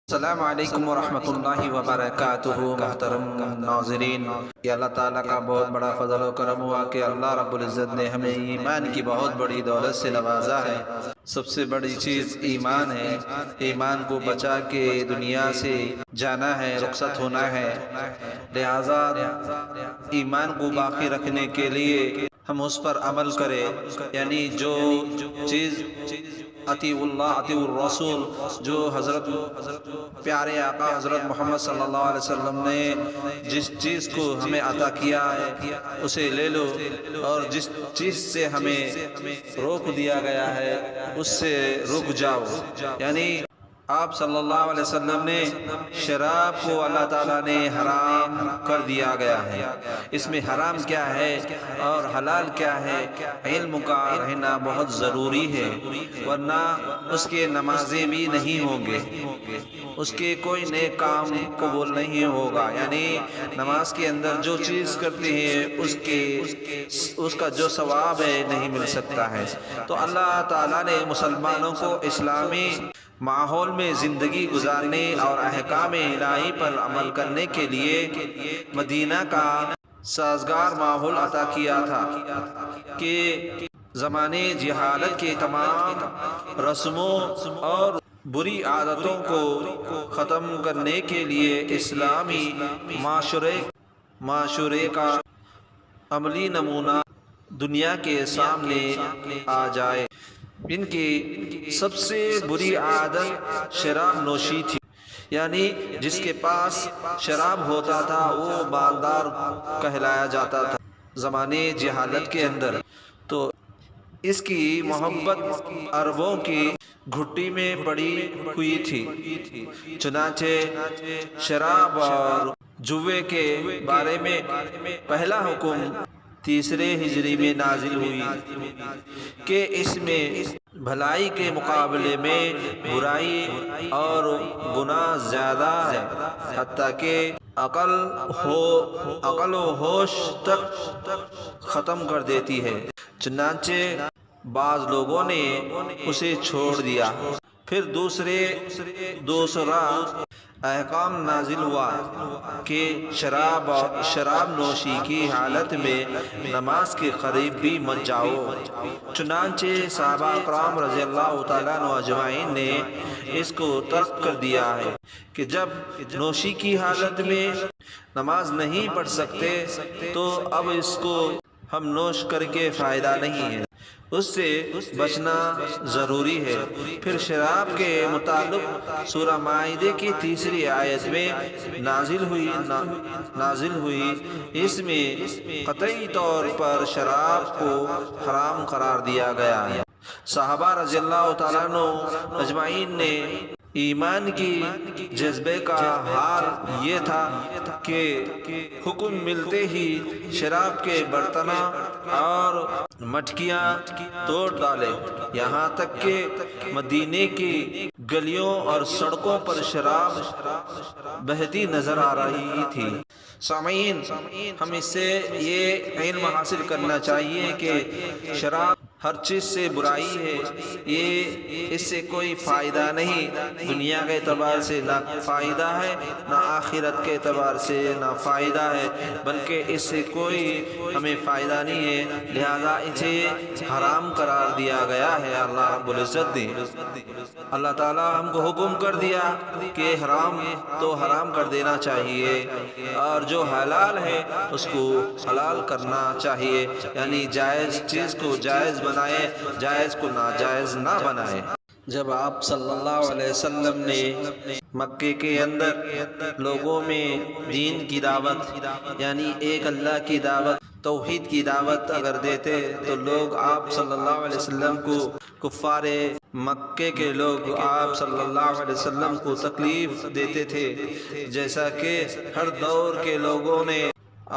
السلام علیکم ورحمۃ اللہ وبرکاتہ۔ محترم ناظرین، یہ اللہ تعالیٰ کا بہت بڑا فضل و کرم ہوا کہ اللہ رب العزت نے ہمیں ایمان کی بہت بڑی دولت سے نوازا ہے۔ سب سے بڑی چیز ایمان ہے۔ ایمان کو بچا کے دنیا سے جانا ہے، رخصت ہونا ہے۔ لہذا ایمان کو باقی رکھنے کے لیے ہم اس پر عمل کریں، یعنی جو چیز اطیعوا اللہ اطیعوا الرسول، جو حضرت پیارے آقا حضرت محمد صلی اللہ علیہ وسلم نے جس چیز کو ہمیں عطا کیا ہے اسے لے لو، اور جس چیز سے ہمیں روک دیا گیا ہے اس سے رک جاؤ۔ یعنی آپ صلی اللہ علیہ وسلم نے شراب کو اللہ تعالیٰ نے حرام کر دیا گیا ہے۔ اس میں حرام کیا ہے اور حلال کیا ہے، علم کا رہنا بہت ضروری ہے، ورنہ اس کے نمازیں بھی نہیں ہوں گے، اس کے کوئی نیک کام قبول نہیں ہوگا۔ یعنی نماز کے اندر جو چیز کرتے ہیں اس کا جو ثواب ہے نہیں مل سکتا ہے۔ تو اللہ تعالیٰ نے مسلمانوں کو اسلامی ماحول میں زندگی گزارنے اور احکام الہی پر عمل کرنے کے لیے مدینہ کا سازگار ماحول عطا کیا تھا کہ زمانے جہالت کے تمام رسموں اور بری عادتوں کو ختم کرنے کے لیے اسلامی معاشرے کا عملی نمونہ دنیا کے سامنے آ جائے۔ ان کی سب سے بری عادت شراب نوشی تھی، یعنی جس کے پاس شراب ہوتا تھا وہ مالدار کہلایا جاتا تھا زمانے جہالت کے اندر۔ تو اس کی محبت عربوں کی گھٹی میں پڑی ہوئی تھی، چنانچہ شراب اور جوے کے بارے میں پہلا حکم 3 ہجری میں نازل ہوئی کہ اس میں بھلائی کے مقابلے میں برائی اور گناہ زیادہ ہے، حتیٰ کہ عقل و ہوش تک ختم کر دیتی ہے۔ چنانچہ بعض لوگوں نے اسے چھوڑ دیا۔ پھر دوسرا احکام نازل ہوا کہ شراب نوشی کی حالت میں نماز کے قریب بھی مت جاؤ۔ چنانچہ صحابہ کرام رضی اللہ تعالیٰ عنہ اجمعین نے اس کو ترک کر دیا ہے کہ جب نوشی کی حالت میں نماز نہیں پڑھ سکتے تو اب اس کو ہم نوش کر کے فائدہ نہیں ہے، اس سے بچنا ضروری ہے۔ پھر شراب کے متعلق سورہ مائدہ کی 3 آیت میں نازل ہوئی، اس میں قطعی طور پر شراب کو حرام قرار دیا گیا ہے۔ صحابہ رضی اللہ تعالیٰ عنہ اجمعین نے ایمان کی جذبے کا حال یہ تھا کہ حکم ملتے ہی شراب کے برتن اور مٹکیاں توڑ ڈالے، یہاں تک کہ مدینے کی گلیوں اور سڑکوں پر شراب بہتی نظر آ رہی تھی۔ سامعین، ہم اس سے یہ علم حاصل کرنا چاہیے کہ شراب ہر چیز سے برائی ہے، اس سے کوئی فائدہ نہیں، دنیا کے اعتبار سے نہ فائدہ ہے نہ آخرت کے اعتبار سے نہ فائدہ ہے، بلکہ اس سے کوئی ہمیں فائدہ نہیں ہے، لہذا اسے حرام قرار دیا گیا ہے۔ اللہ رب العزت نے اللہ تعالیٰ ہم کو حکم کر دیا کہ حرام تو حرام کر دینا چاہیے اور جو حلال ہے اس کو حلال کرنا چاہیے، یعنی جائز چیز کو جائز بنائے، جائز کو ناجائز نہ بنائے۔ جب آپ صلی اللہ علیہ وسلم نے مکے کے اندر لوگوں میں دین کی دعوت، یعنی ایک اللہ کی دعوت، توحید کی دعوت اگر دیتے تو لوگ آپ صلی اللہ علیہ وسلم کو، کفار مکے کے لوگ آپ صلی اللہ علیہ وسلم کو تکلیف دیتے تھے، جیسا کہ ہر دور کے لوگوں نے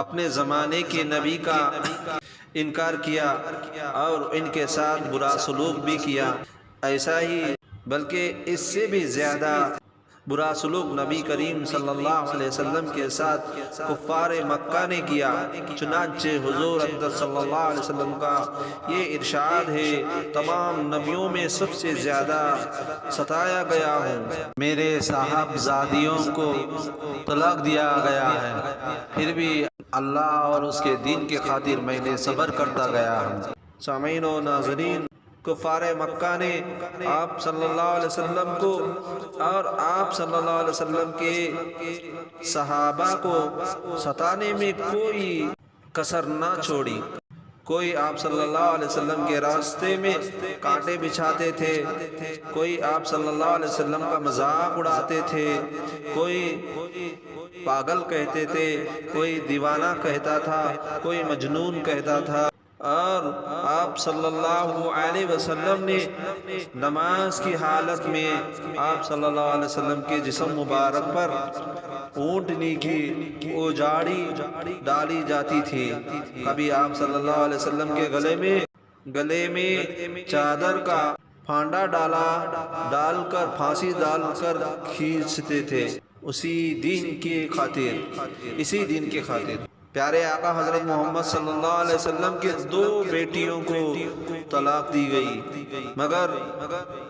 اپنے زمانے کے نبی کا انکار کیا اور ان کے ساتھ برا سلوک بھی کیا، ایسا ہی بلکہ اس سے بھی زیادہ برا سلوک نبی کریم صلی اللہ علیہ وسلم کے ساتھ کفار مکہ نے کیا، چنانچہ حضور اقدس صلی اللہ علیہ وسلم کا یہ ارشاد ہے، تمام نبیوں میں سب سے زیادہ ستایا گیا ہوں، میرے صاحبزادیوں کو طلاق دیا گیا ہے، پھر بھی اللہ اور اس کے دین کی خاطر میں نے صبر کرتا گیا ہوں۔ سامعین و ناظرین، کفار مکہ نے آپ صلی اللہ علیہ وسلم کو اور آپ صلی اللہ علیہ وسلم کے صحابہ کو ستانے میں کوئی کسر نہ چھوڑی۔ کوئی آپ صلی اللہ علیہ وسلم کے راستے میں کانٹے بچھاتے تھے، کوئی آپ صلی اللہ علیہ وسلم کا مذاق اڑاتے تھے، کوئی پاگل کہتے تھے، کوئی دیوانہ کہتا تھا، کوئی مجنون کہتا تھا، اور آپ صلی اللہ علیہ وسلم نے نماز کی حالت میں آپ صلی اللہ علیہ وسلم کے جسم مبارک پر اونٹنی کی اوجاڑی ڈالی جاتی تھی۔ کبھی آپ صلی اللہ علیہ وسلم کے گلے میں چادر کا پھانڈا ڈال کر پھانسی ڈال کر کھینچتے تھے، اسی دین کی خاطر۔ پیارے آقا حضرت محمد صلی اللہ علیہ وسلم کے 2 بیٹیوں کو طلاق دی گئی، مگر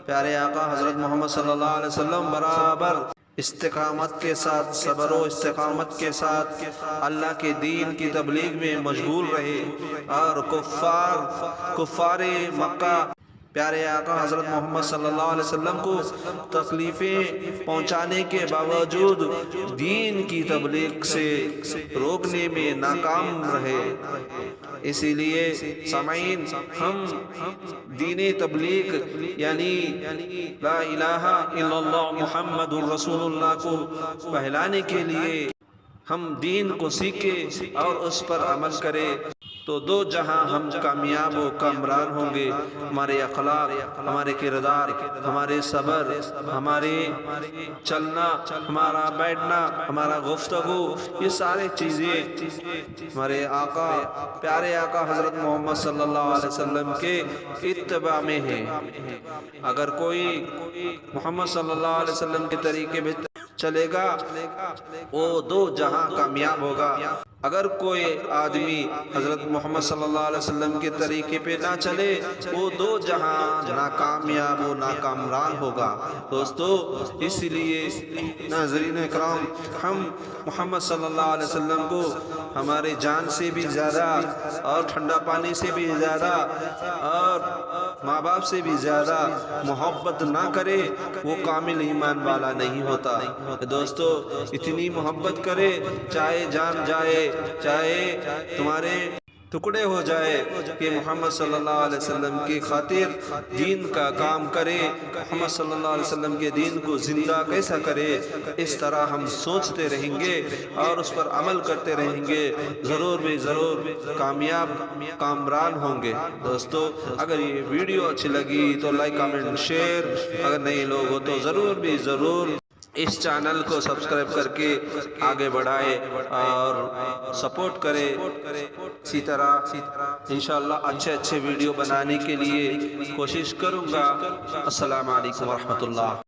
پیارے آقا حضرت محمد صلی اللہ علیہ وسلم برابر استقامت کے ساتھ، صبر و استقامت کے ساتھ اللہ کے دین کی تبلیغ میں مشغول رہے، اور کفار مکہ پیارے آقا حضرت محمد صلی اللہ علیہ وسلم کو تکلیفیں پہنچانے کے باوجود دین کی تبلیغ سے روکنے میں ناکام رہے۔ اسی لیے سامعین، ہم دین تبلیغ یعنی لا الہ الا اللہ محمد الرسول اللہ کو پھیلانے کے لیے ہم دین کو سیکھیں اور اس پر عمل کریں، تو 2 جہاں ہم کامیاب و کامران ہوں گے۔ ہمارے اخلاق، ہمارے کردار، ہمارے صبر، ہمارے چلنا، ہمارا بیٹھنا، ہمارا گفتگو، یہ سارے چیزیں ہمارے آقا، پیارے آقا حضرت محمد صلی اللہ علیہ وسلم کے اتباع میں ہیں۔ اگر کوئی محمد صلی اللہ علیہ وسلم کے طریقے میں چلے گا، وہ 2 جہاں کامیاب ہوگا۔ اگر کوئی آدمی حضرت محمد صلی اللہ علیہ وسلم کے طریقے پہ نہ چلے، وہ 2 جہاں ناکامیاب و ناکامران ہوگا۔ دوستو، اس لیے ناظرین اکرام، ہم محمد صلی اللہ علیہ وسلم کو ہمارے جان سے بھی زیادہ، اور ٹھنڈا پانی سے بھی زیادہ، اور ماں باپ سے بھی زیادہ محبت نہ کرے، وہ کامل ایمان والا نہیں ہوتا۔ دوستو، اتنی محبت کرے، چاہے جان جائے، چاہے تمہارے ٹکڑے ہو جائے، کہ محمد صلی اللہ علیہ وسلم کی خاطر دین کا کام کرے، محمد صلی اللہ علیہ وسلم کے دین کو زندہ کیسا کرے۔ اس طرح ہم سوچتے رہیں گے اور اس پر عمل کرتے رہیں گے، ضرور کامیاب کامران ہوں گے۔ دوستو، اگر یہ ویڈیو اچھی لگی تو لائک، کامنٹ، شیئر، اگر نئے لوگ ہو تو ضرور اس چینل کو سبسکرائب کر کے آگے بڑھائے اور سپورٹ کرے۔ اسی طرح انشاءاللہ اچھے ویڈیو بنانے کے لیے کوشش کروں گا۔ السلام علیکم ورحمۃ اللہ۔